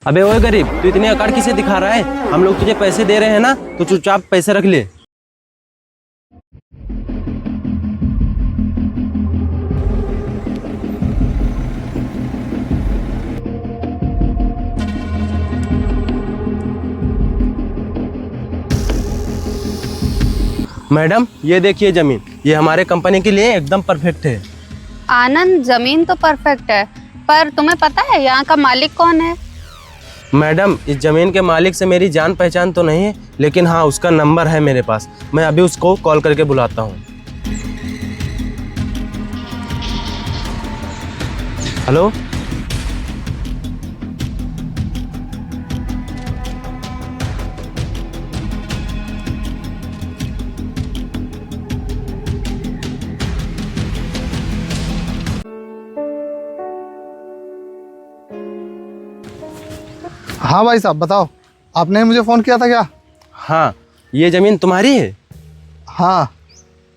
अबे ओए गरीब, तू इतने अकड़ किसे दिखा रहा है? हम लोग तुझे पैसे दे रहे हैं ना, तो चुपचाप पैसे रख ले। मैडम, ये देखिए जमीन, ये हमारे कंपनी के लिए एकदम परफेक्ट है। आनंद, जमीन तो परफेक्ट है, पर तुम्हें पता है यहाँ का मालिक कौन है? मैडम, इस जमीन के मालिक से मेरी जान पहचान तो नहीं है, लेकिन हाँ, उसका नंबर है मेरे पास। मैं अभी उसको कॉल करके बुलाता हूँ। हेलो। हाँ भाई साहब, बताओ, आपने मुझे फ़ोन किया था क्या? हाँ, ये जमीन तुम्हारी है? हाँ,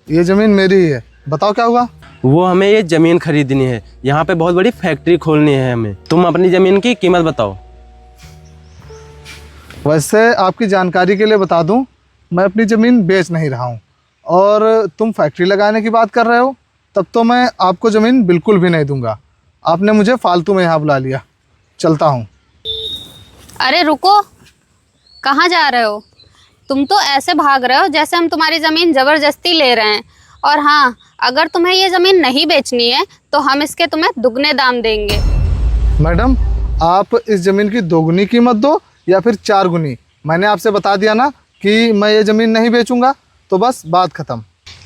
ये ज़मीन मेरी ही है। बताओ क्या हुआ? वो हमें ये जमीन खरीदनी है, यहाँ पे बहुत बड़ी फैक्ट्री खोलनी है हमें। तुम अपनी जमीन की कीमत बताओ। वैसे आपकी जानकारी के लिए बता दूं, मैं अपनी ज़मीन बेच नहीं रहा हूँ। और तुम फैक्ट्री लगाने की बात कर रहे हो, तब तो मैं आपको ज़मीन बिल्कुल भी नहीं दूंगा। आपने मुझे फालतू में यहाँ बुला लिया। चलता हूँ। अरे रुको, कहाँ जा रहे हो? तुम तो ऐसे भाग रहे हो जैसे हम तुम्हारी ज़मीन ज़बरदस्ती ले रहे हैं। और हाँ, अगर तुम्हें ये ज़मीन नहीं बेचनी है तो हम इसके तुम्हें दुगने दाम देंगे। मैडम, आप इस ज़मीन की दोगुनी कीमत दो या फिर 4 गुनी। मैंने आपसे बता दिया ना कि मैं ये ज़मीन नहीं बेचूंगा, तो बस बात ख़त्म।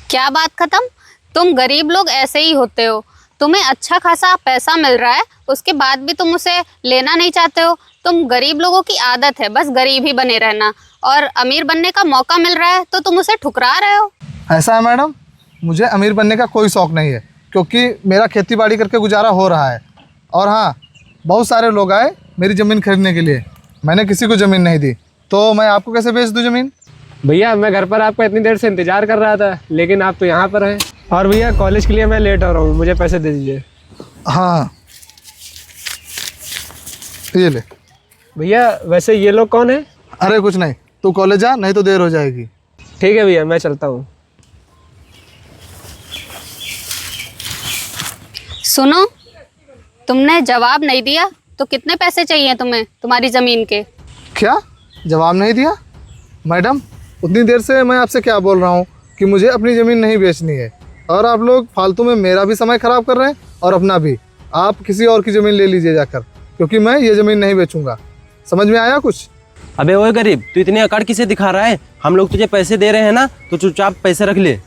क्या बात ख़त्म? तुम गरीब लोग ऐसे ही होते हो। तुम्हें अच्छा खासा पैसा मिल रहा है, उसके बाद भी तुम उसे लेना नहीं चाहते हो। तुम गरीब लोगों की आदत है बस गरीब ही बने रहना, और अमीर बनने का मौका मिल रहा है तो तुम उसे ठुकरा रहे हो। ऐसा है मैडम, मुझे अमीर बनने का कोई शौक़ नहीं है, क्योंकि मेरा खेती बाड़ी करके गुजारा हो रहा है। और हाँ, बहुत सारे लोग आए मेरी ज़मीन खरीदने के लिए, मैंने किसी को ज़मीन नहीं दी, तो मैं आपको कैसे बेच दूँ ज़मीन? भैया, मैं घर पर आपका इतनी देर से इंतजार कर रहा था, लेकिन आप तो यहाँ पर हैं। और भैया, कॉलेज के लिए मैं लेट हो रहा हूँ, मुझे पैसे दे दीजिए। हाँ, ये ले। भैया, वैसे ये लोग कौन है? अरे कुछ नहीं, तू कॉलेज जा, नहीं तो देर हो जाएगी। ठीक है भैया, मैं चलता हूँ। सुनो, तुमने जवाब नहीं दिया तो कितने पैसे चाहिए तुम्हें तुम्हारी ज़मीन के? क्या जवाब नहीं दिया? मैडम, उतनी देर से मैं आपसे क्या बोल रहा हूँ कि मुझे अपनी ज़मीन नहीं बेचनी है, और आप लोग फालतू में मेरा भी समय ख़राब कर रहे हैं और अपना भी। आप किसी और की ज़मीन ले लीजिए जाकर, क्योंकि मैं ये ज़मीन नहीं बेचूंगा। समझ में आया कुछ? अबे ओए गरीब, तू इतने अकड़ किसे दिखा रहा है? हम लोग तुझे पैसे दे रहे हैं ना, तो चुपचाप पैसे रख ले।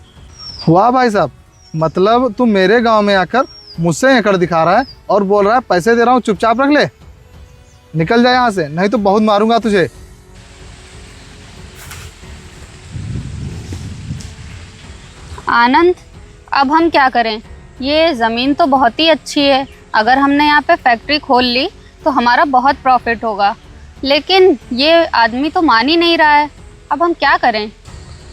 वाह भाई साहब, मतलब तुम मेरे गाँव में आकर मुझसे अकड़ दिखा रहा है और बोल रहा है पैसे दे रहा हूँ, चुपचाप रख ले। निकल जाए यहाँ से, नहीं तो बहुत मारूंगा तुझे। आनंद, अब हम क्या करें? ये ज़मीन तो बहुत ही अच्छी है, अगर हमने यहाँ पे फैक्ट्री खोल ली तो हमारा बहुत प्रॉफिट होगा, लेकिन ये आदमी तो मान ही नहीं रहा है। अब हम क्या करें?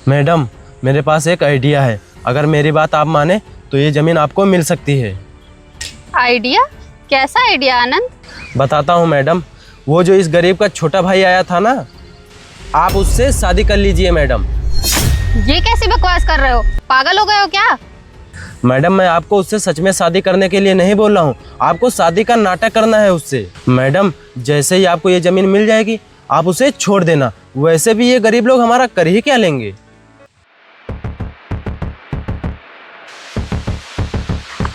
मैडम, मेरे पास एक आइडिया है। अगर मेरी बात आप माने तो ये ज़मीन आपको मिल सकती है। आइडिया? कैसा आइडिया आनंद? बताता हूँ मैडम। वो जो इस गरीब का छोटा भाई आया था ना, आप उससे शादी कर लीजिए मैडम। ये कैसी बकवास कर रहे हो? पागल हो गए हो क्या? मैडम, मैं आपको उससे सच में शादी करने के लिए नहीं बोल रहा हूँ, आपको शादी का नाटक करना है उससे। मैडम, जैसे ही आपको ये ज़मीन मिल जाएगी, आप उसे छोड़ देना। वैसे भी ये गरीब लोग हमारा कर ही क्या लेंगे।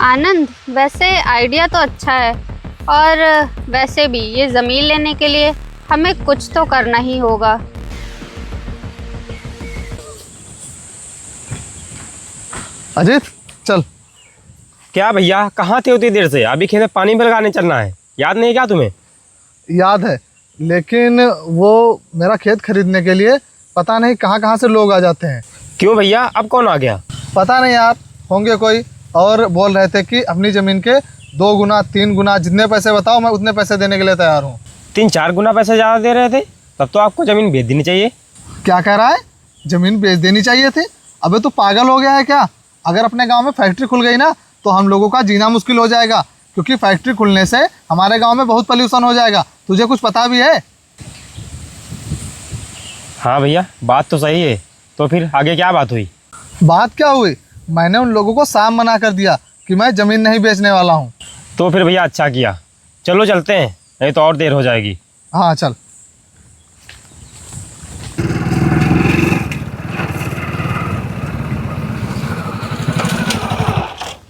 आनंद, वैसे आइडिया तो अच्छा है, और वैसे भी ये ज़मीन लेने के लिए हमें कुछ तो करना ही होगा। अजीत, चल। क्या भैया, कहाँ थे उतनी देर से? अभी खेत में पानी लगाने चलना है, याद नहीं क्या तुम्हें? याद है, लेकिन वो मेरा खेत खरीदने के लिए पता नहीं कहाँ कहाँ से लोग आ जाते हैं। क्यों भैया, अब कौन आ गया? पता नहीं यार, होंगे कोई, और बोल रहे थे कि अपनी ज़मीन के 2 गुना 3 गुना जितने पैसे बताओ, मैं उतने पैसे देने के लिए तैयार हूँ। 3-4 गुना पैसे ज़्यादा दे रहे थे? तब तो आपको ज़मीन बेच देनी चाहिए। क्या कह रहा है? ज़मीन बेच देनी चाहिए थी? अबे तू पागल हो गया है क्या? अगर अपने गांव में फैक्ट्री खुल गई ना, तो हम लोगों का जीना मुश्किल हो जाएगा, क्योंकि फैक्ट्री खुलने से हमारे गांव में बहुत पोल्यूशन हो जाएगा। तुझे कुछ पता भी है? हाँ भैया, बात तो सही है। तो फिर आगे क्या बात हुई? बात क्या हुई, मैंने उन लोगों को साफ मना कर दिया कि मैं ज़मीन नहीं बेचने वाला हूँ। तो फिर भैया अच्छा किया, चलो चलते हैं, नहीं तो और देर हो जाएगी। हाँ चल।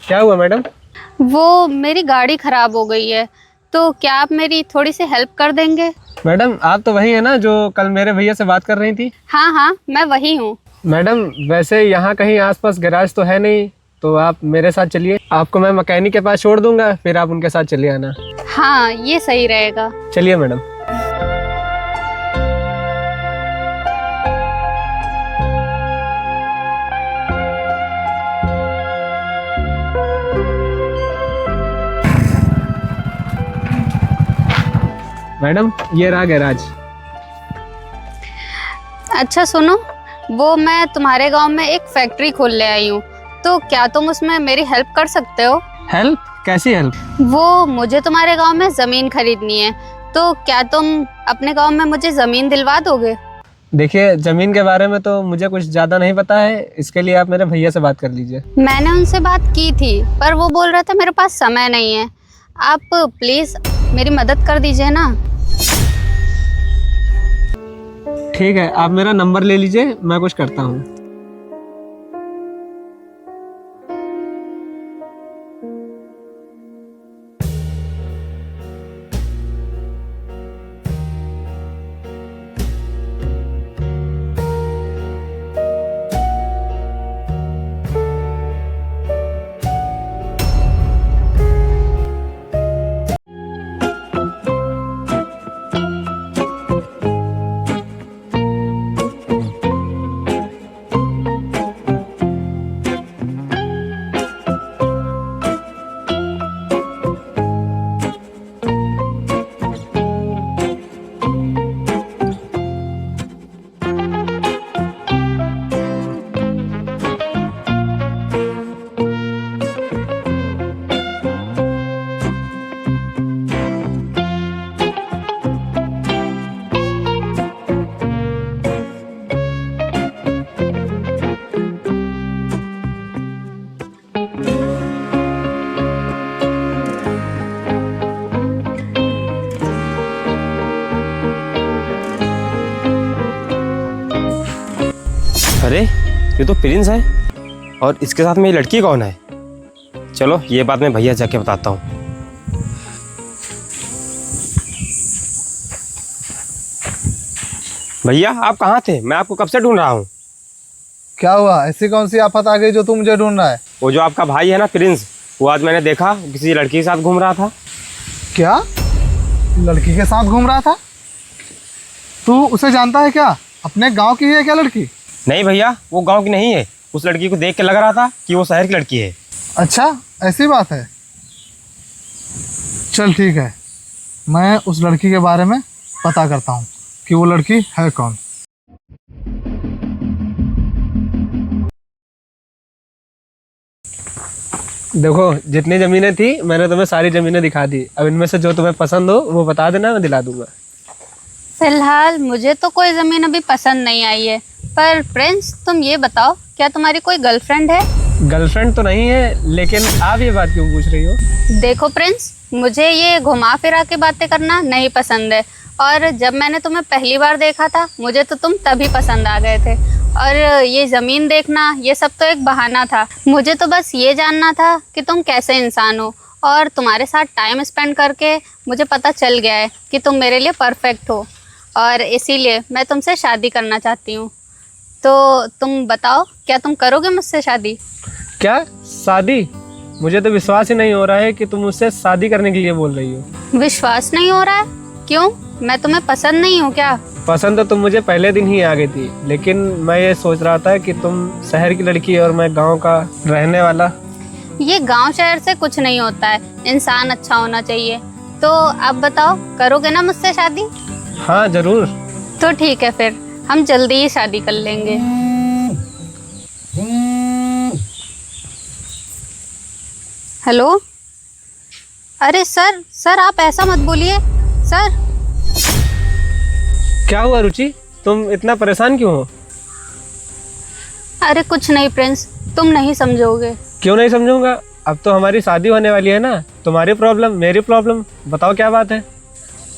क्या हुआ मैडम? वो मेरी गाड़ी खराब हो गई है, तो क्या आप मेरी थोड़ी सी हेल्प कर देंगे? मैडम आप तो वही है ना जो कल मेरे भैया से बात कर रही थी? हाँ हाँ, मैं वही हूँ। मैडम वैसे यहाँ कहीं आसपास गैराज तो है नहीं, तो आप मेरे साथ चलिए, आपको मैं मैकेनिक के पास छोड़ दूंगा, फिर आप उनके साथ चलिए आना। हाँ, ये सही रहेगा। चलिए मैडम। मैडम ये रहा गैराज। अच्छा सुनो, वो मैं तुम्हारे गांव में एक फैक्ट्री खोल ले आई हूँ, तो क्या तुम उसमें मेरी हेल्प कर सकते हो? हेल्प? कैसी हेल्प? वो मुझे तुम्हारे गांव में ज़मीन खरीदनी है, तो क्या तुम अपने गांव में मुझे ज़मीन दिलवा दोगे? देखिए ज़मीन के बारे में तो मुझे कुछ ज़्यादा नहीं पता है, इसके लिए आप मेरे भैया से बात कर लीजिए। मैंने उनसे बात की थी, पर वो बोल रहे थे मेरे पास समय नहीं है। आप प्लीज़ मेरी मदद कर दीजिए ना। ठीक है, आप मेरा नंबर ले लीजिए, मैं कुछ करता हूँ। अरे ये तो प्रिंस है, और इसके साथ में ये लड़की कौन है? चलो ये बात मैं भैया जाके बताता हूँ। भैया आप कहाँ थे? मैं आपको कब से ढूंढ रहा हूँ। क्या हुआ, ऐसी कौन सी आफत आ गई जो तू मुझे ढूंढ रहा है? वो जो आपका भाई है ना प्रिंस, वो आज मैंने देखा किसी लड़की के साथ घूम रहा था। क्या, लड़की के साथ घूम रहा था? तू उसे जानता है क्या? अपने गांव की है क्या लड़की? नहीं भैया, वो गांव की नहीं है। उस लड़की को देख के लग रहा था कि वो शहर की लड़की है। अच्छा ऐसी बात है, चल ठीक है, मैं उस लड़की के बारे में पता करता हूँ कि वो लड़की है कौन। देखो जितनी ज़मीनें थी मैंने तुम्हें सारी ज़मीनें दिखा दी, अब इनमें से जो तुम्हें पसंद हो वो बता देना, मैं दिला दूंगा। फिलहाल मुझे तो कोई ज़मीन अभी पसंद नहीं आई है, पर प्रिंस तुम ये बताओ, क्या तुम्हारी कोई गर्लफ्रेंड है? गर्लफ्रेंड तो नहीं है, लेकिन आप ये बात क्यों पूछ रही हो? देखो प्रिंस, मुझे ये घुमा फिरा के बातें करना नहीं पसंद है, और जब मैंने तुम्हें पहली बार देखा था मुझे तो तुम तभी पसंद आ गए थे, और ये ज़मीन देखना ये सब तो एक बहाना था। मुझे तो बस ये जानना था कि तुम कैसे इंसान हो, और तुम्हारे साथ टाइम स्पेंड करके मुझे पता चल गया है कि तुम मेरे लिए परफेक्ट हो, और इसीलिए मैं तुमसे शादी करना चाहती हूँ। तो तुम बताओ, क्या तुम करोगे मुझसे शादी? क्या शादी? मुझे तो विश्वास ही नहीं हो रहा है कि तुम मुझसे शादी करने के लिए बोल रही हो। विश्वास नहीं हो रहा है? क्यों, मैं तुम्हें पसंद नहीं हूँ क्या? पसंद तो तुम मुझे पहले दिन ही आ गई थी, लेकिन मैं ये सोच रहा था कि तुम शहर की लड़की और मैं गांव का रहने वाला। ये गांव शहर से कुछ नहीं होता है, इंसान अच्छा होना चाहिए। तो अब बताओ, करोगे ना मुझसे शादी? हाँ जरूर। तो ठीक है, फिर हम जल्दी ही शादी कर लेंगे। हेलो, अरे सर सर आप ऐसा मत बोलिए सर। क्या हुआ रुचि, तुम इतना परेशान क्यों हो? अरे कुछ नहीं प्रिंस, तुम नहीं समझोगे। क्यों नहीं समझूंगा, अब तो हमारी शादी होने वाली है ना। तुम्हारी प्रॉब्लम मेरी प्रॉब्लम, बताओ क्या बात है।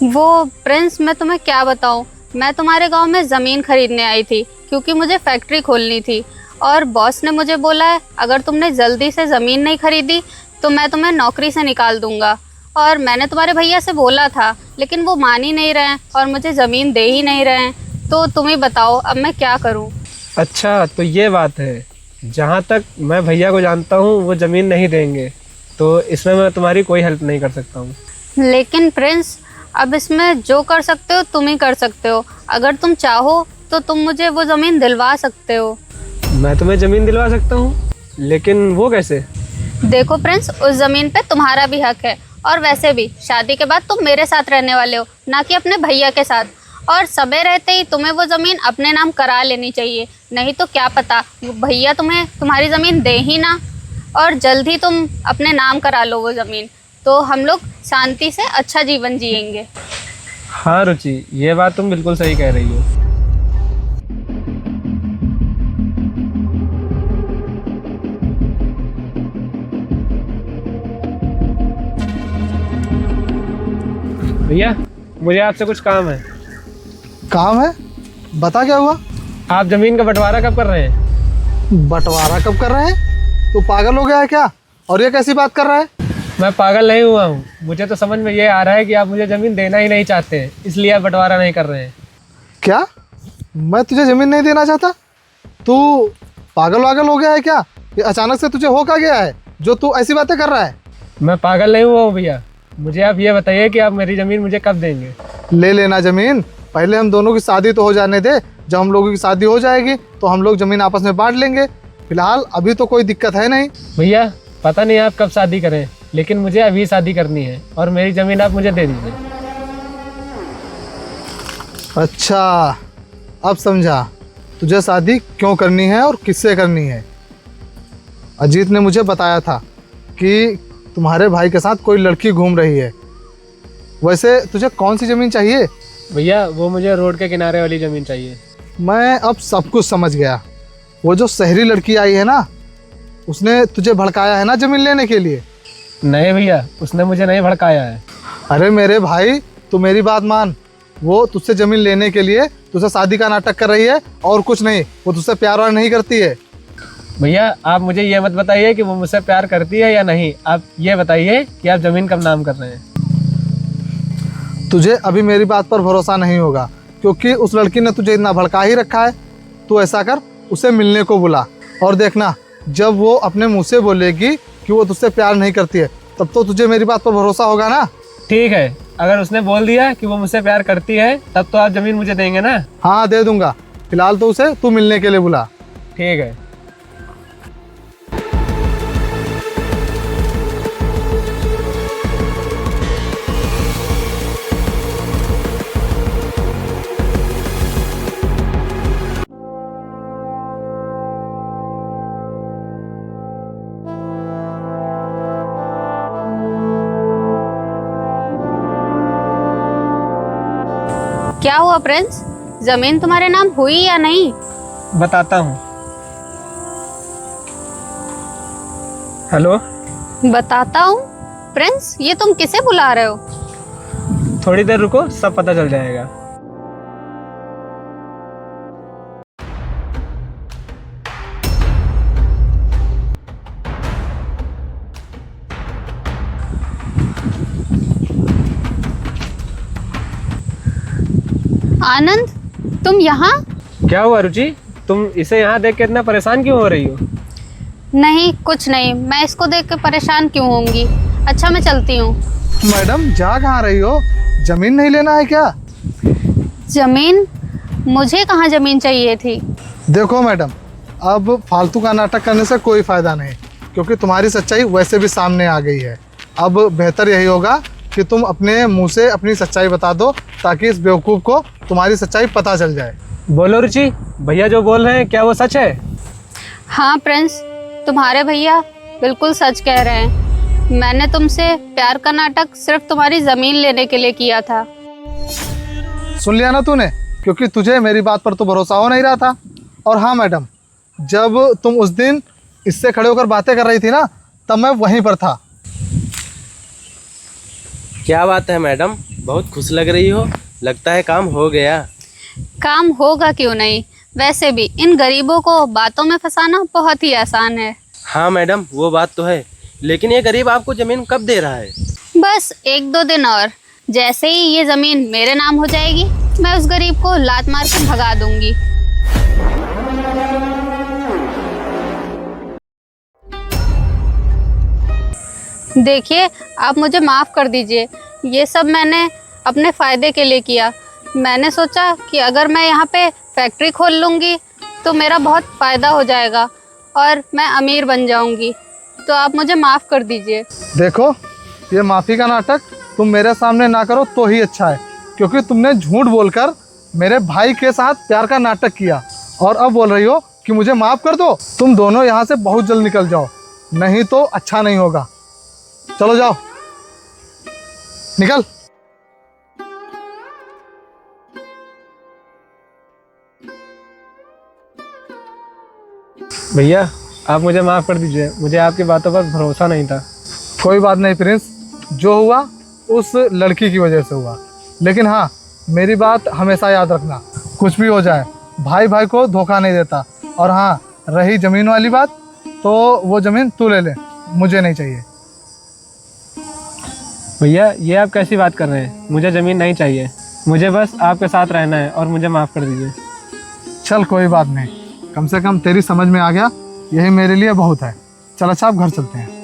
वो प्रिंस मैं तुम्हें क्या बताऊं, मैं तुम्हारे गांव में ज़मीन खरीदने आई थी क्योंकि मुझे फैक्ट्री खोलनी थी और बॉस ने मुझे बोला है अगर तुमने जल्दी से ज़मीन नहीं खरीदी तो मैं तुम्हें नौकरी से निकाल दूंगा। और मैंने तुम्हारे भैया से बोला था लेकिन वो मान ही नहीं रहे हैं और मुझे ज़मीन दे ही नहीं रहे हैं। तो तुम ही बताओ अब मैं क्या करूं। अच्छा तो ये बात है, जहाँ तक मैं भैया को जानता हूँ वो ज़मीन नहीं देंगे, तो इसमें मैं तुम्हारी कोई हेल्प नहीं कर सकता हूँ। लेकिन प्रिंस अब इसमें जो कर सकते हो तुम ही कर सकते हो। अगर तुम चाहो तो तुम मुझे वो ज़मीन दिलवा सकते हो। मैं तुम्हें ज़मीन दिलवा सकता हूँ, लेकिन वो कैसे? देखो प्रिंस, उस ज़मीन पे तुम्हारा भी हक है और वैसे भी शादी के बाद तुम मेरे साथ रहने वाले हो, ना कि अपने भैया के साथ। और समय रहते ही तुम्हें वो ज़मीन अपने नाम करा लेनी चाहिए, नहीं तो क्या पता वो भैया तुम्हें तुम्हारी ज़मीन दे ही ना और जल्द ही तुम अपने नाम करा लो वो ज़मीन, तो हम लोग शांति से अच्छा जीवन जिएंगे। हाँ रुचि, ये बात तुम बिल्कुल सही कह रही हो। भैया मुझे आपसे कुछ काम है। काम है? बता क्या हुआ? आप ज़मीन का बंटवारा कब कर रहे हैं? बंटवारा कब कर रहे हैं? तू पागल हो गया है क्या? और ये कैसी बात कर रहा है? मैं पागल नहीं हुआ हूँ, मुझे तो समझ में ये आ रहा है कि आप मुझे ज़मीन देना ही नहीं चाहते हैं, इसलिए आप बंटवारा नहीं कर रहे हैं। क्या? मैं तुझे ज़मीन नहीं देना चाहता? तू पागल वागल हो गया है क्या? ये अचानक से तुझे हो क्या गया है जो तू ऐसी बातें कर रहा है? मैं पागल नहीं हुआ हूँ भैया, मुझे आप ये बताइए कि आप मेरी ज़मीन मुझे कब देंगे? ले लेना ज़मीन, पहले हम दोनों की शादी तो हो जाने दे। जब हम लोगों की शादी हो जाएगी तो हम लोग ज़मीन आपस में बांट लेंगे। फिलहाल अभी तो कोई दिक्कत है नहीं। भैया पता नहीं आप कब शादी करें, लेकिन मुझे अभी शादी करनी है और मेरी ज़मीन आप मुझे दे दीजिए। अच्छा, अब समझा तुझे शादी क्यों करनी है और किससे करनी है। अजीत ने मुझे बताया था कि तुम्हारे भाई के साथ कोई लड़की घूम रही है। वैसे तुझे कौन सी ज़मीन चाहिए? भैया वो मुझे रोड के किनारे वाली ज़मीन चाहिए। मैं अब सब कुछ समझ गया। वो जो शहरी लड़की आई है ना, उसने तुझे भड़काया है ना ज़मीन लेने के लिए। नहीं भैया, उसने मुझे नहीं भड़काया है। अरे मेरे भाई, तू मेरी बात मान। वो तुझसे ज़मीन लेने के लिए तुझसे शादी का नाटक कर रही है और कुछ नहीं। वो तुझसे प्यार वार नहीं करती है। भैया आप मुझे ये मत बताइए कि वो मुझसे प्यार करती है या नहीं, आप ये बताइए कि आप ज़मीन कब नाम कर रहे हैं। तुझे अभी मेरी बात पर भरोसा नहीं होगा क्योंकि उस लड़की ने तुझे इतना भड़का ही रखा है। तू ऐसा कर, उसे मिलने को बुला और देखना जब वो अपने मुंह से बोलेगी कि वो तुझसे प्यार नहीं करती है तब तो तुझे मेरी बात पर भरोसा होगा ना। ठीक है, अगर उसने बोल दिया कि वो मुझसे प्यार करती है तब तो आप ज़मीन मुझे देंगे ना? हाँ दे दूंगा। फिलहाल तो उसे तू मिलने के लिए बुला। ठीक है। क्या हुआ प्रिंस, ज़मीन तुम्हारे नाम हुई या नहीं? बताता हूँ। हेलो, बताता हूँ? प्रिंस ये तुम किसे बुला रहे हो? थोड़ी देर रुको, सब पता चल जाएगा। आनंद, तुम यहाँ? क्या हुआ रुचि, तुम इसे यहाँ देख के इतना परेशान क्यों हो रही हो? नहीं कुछ नहीं, मैं इसको देख के परेशान क्यों होंगी। अच्छा मैं चलती हूँ। मैडम जा कहाँ रही हो? ज़मीन नहीं लेना है क्या? ज़मीन? मुझे कहाँ ज़मीन चाहिए थी? देखो मैडम, अब फालतू का नाटक करने से कोई फ़ायदा नहीं क्योंकि तुम्हारी सच्चाई वैसे भी सामने आ गई है। अब बेहतर यही होगा कि तुम अपने मुंह से अपनी सच्चाई बता दो ताकि इस बेवकूफ़ को तुम्हारी सच्चाई पता चल जाए। बोलो रुचि, भैया जो बोल रहे हैं क्या वो सच है? हाँ प्रिंस, तुम्हारे भैया बिल्कुल सच कह रहे हैं। मैंने तुमसे प्यार का नाटक सिर्फ तुम्हारी ज़मीन लेने के लिए किया था। सुन लिया ना तूने, क्योंकि तुझे मेरी बात पर तो भरोसा हो नहीं रहा था। और हाँ मैडम, जब तुम उस दिन इससे खड़े होकर बातें कर रही थी ना, तब मैं वहीं पर था। क्या बात है मैडम, बहुत खुश लग रही हो, लगता है काम हो गया। काम होगा क्यों नहीं, वैसे भी इन गरीबों को बातों में फंसाना बहुत ही आसान है। हाँ मैडम, वो बात तो है, लेकिन ये गरीब आपको ज़मीन कब दे रहा है? बस 1-2 दिन और, जैसे ही ये ज़मीन मेरे नाम हो जाएगी, मैं उस गरीब को लात मार कर भगा दूंगी। देखिए, आप मुझे माफ़ कर दीजिए, ये सब मैंने अपने फ़ायदे के लिए किया। मैंने सोचा कि अगर मैं यहाँ पे फैक्ट्री खोल लूँगी तो मेरा बहुत फ़ायदा हो जाएगा और मैं अमीर बन जाऊँगी, तो आप मुझे माफ़ कर दीजिए। देखो, ये माफ़ी का नाटक तुम मेरे सामने ना करो तो ही अच्छा है, क्योंकि तुमने झूठ बोलकर मेरे भाई के साथ प्यार का नाटक किया और अब बोल रही हो कि मुझे माफ़ कर दो। तुम दोनों यहाँ से बहुत जल्द निकल जाओ, नहीं तो अच्छा नहीं होगा। चलो जाओ, निकल। भैया आप मुझे माफ़ कर दीजिए, मुझे आपकी बातों पर भरोसा नहीं था। कोई बात नहीं प्रिंस, जो हुआ उस लड़की की वजह से हुआ, लेकिन हाँ, मेरी बात हमेशा याद रखना, कुछ भी हो जाए भाई भाई को धोखा नहीं देता। और हाँ, रही ज़मीन वाली बात, तो वो ज़मीन तू ले ले, मुझे नहीं चाहिए। भैया ये आप कैसी बात कर रहे हैं, मुझे ज़मीन नहीं चाहिए, मुझे बस आपके साथ रहना है और मुझे माफ़ कर दीजिए। चल कोई बात नहीं, कम से कम तेरी समझ में आ गया, यही मेरे लिए बहुत है। चल अच्छा, आप घर चलते हैं।